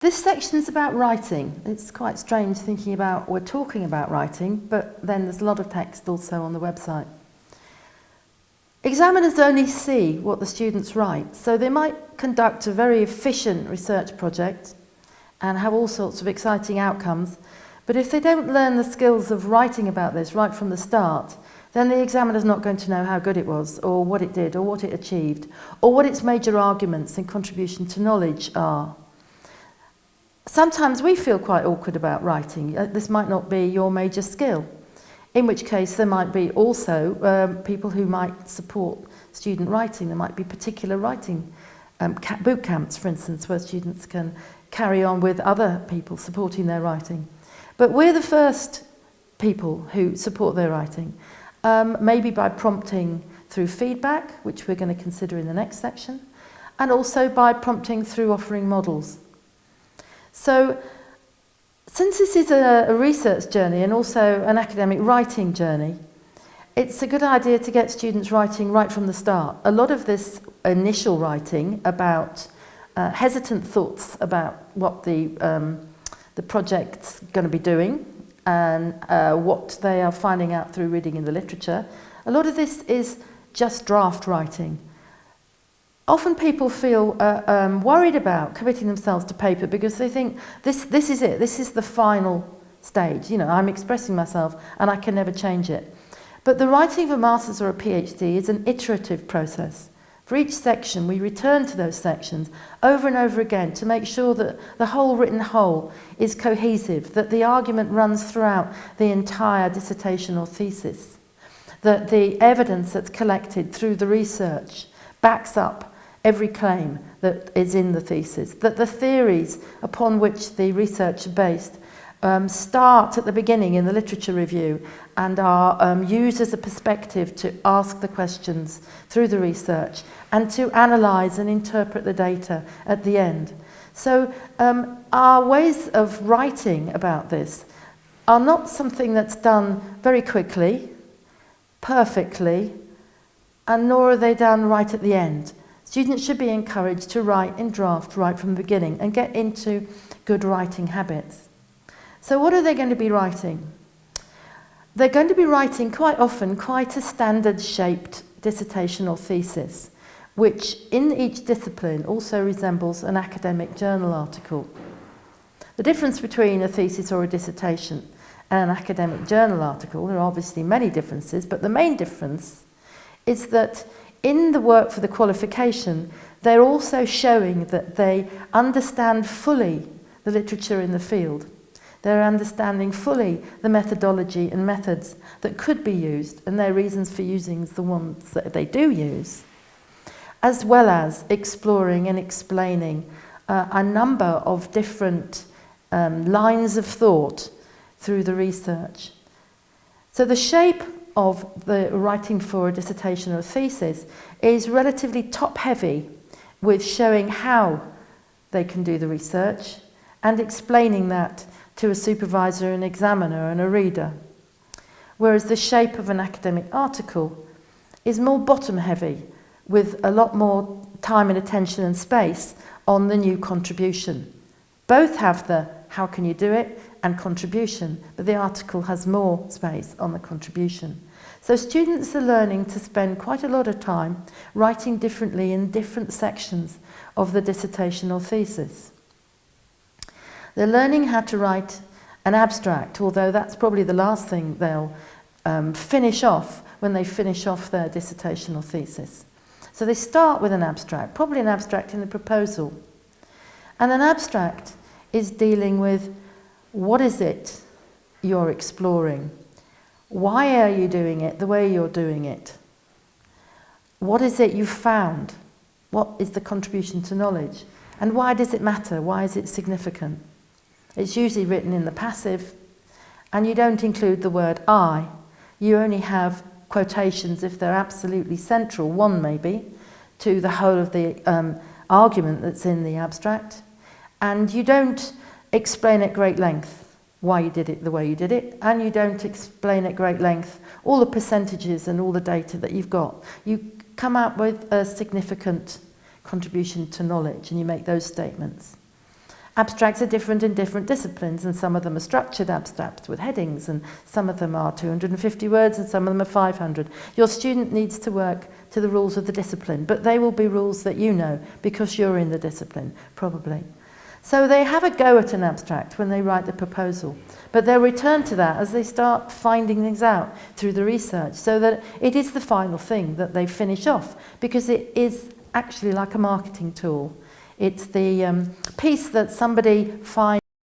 This section's about writing. It's quite strange thinking about we're talking about writing, but then there's a lot of text also on the website. Examiners only see what the students write, so they might conduct a very efficient research project and have all sorts of exciting outcomes, but if they don't learn the skills of writing about this right from the start, then the examiner's not going to know how good it was, or what it did, or what it achieved, or what its major arguments and contribution to knowledge are. Sometimes we feel quite awkward about writing. This might not be your major skill, in which case there might be also people who might support student writing. There might be particular writing boot camps, for instance, where students can carry on with other people supporting their writing. But we're the first people who support their writing, maybe by prompting through feedback, which we're going to consider in the next section, and also by prompting through offering models. So, since this is a research journey and also an academic writing journey, it's a good idea to get students writing right from the start. A lot of this initial writing about hesitant thoughts about what the project's going to be doing and what they are finding out through reading in the literature, a lot of this is just draft writing. Often people feel worried about committing themselves to paper because they think this is it, this is the final stage. You know, I'm expressing myself and I can never change it. But the writing of a master's or a PhD is an iterative process. For each section, we return to those sections over and over again to make sure that the whole written whole is cohesive, that the argument runs throughout the entire dissertation or thesis, that the evidence that's collected through the research backs up every claim that is in the thesis, that the theories upon which the research are based start at the beginning in the literature review and are used as a perspective to ask the questions through the research and to analyse and interpret the data at the end. So our ways of writing about this are not something that's done very quickly, perfectly, and nor are they done right at the end. Students should be encouraged to write in draft right from the beginning and get into good writing habits. So what are they going to be writing? They're going to be writing quite often quite a standard shaped dissertation or thesis, which in each discipline also resembles an academic journal article. The difference between a thesis or a dissertation and an academic journal article, there are obviously many differences, but the main difference is that in the work for the qualification, they're also showing that they understand fully the literature in the field. They're understanding fully the methodology and methods that could be used and their reasons for using the ones that they do use, as well as exploring and explaining a number of different lines of thought through the research. So the shape of the writing for a dissertation or thesis is relatively top-heavy, with showing how they can do the research and explaining that to a supervisor, an examiner and a reader. Whereas the shape of an academic article is more bottom-heavy, with a lot more time and attention and space on the new contribution. Both have the how can you do it and contribution, but the article has more space on the contribution. So students are learning to spend quite a lot of time writing differently in different sections of the dissertation or thesis. They're learning how to write an abstract, although that's probably the last thing they'll finish off when they finish off their dissertation or thesis. So they start with an abstract, probably an abstract in the proposal. And an abstract is dealing with what is it you're exploring? Why are you doing it the way you're doing it? What is it you've found? What is the contribution to knowledge? And why does it matter? Why is it significant? It's usually written in the passive, and you don't include the word I. You only have quotations if they're absolutely central, one maybe, to the whole of the argument that's in the abstract. And you don't explain at great length why you did it the way you did it, and you don't explain at great length all the percentages and all the data that you've got. You come out with a significant contribution to knowledge and you make those statements. Abstracts are different in different disciplines, and some of them are structured abstracts with headings, and some of them are 250 words and some of them are 500. Your student needs to work to the rules of the discipline, but they will be rules that you know because you're in the discipline, probably. So they have a go at an abstract when they write the proposal, but they'll return to that as they start finding things out through the research, so that it is the final thing that they finish off, because it is actually like a marketing tool. It's the piece that somebody finds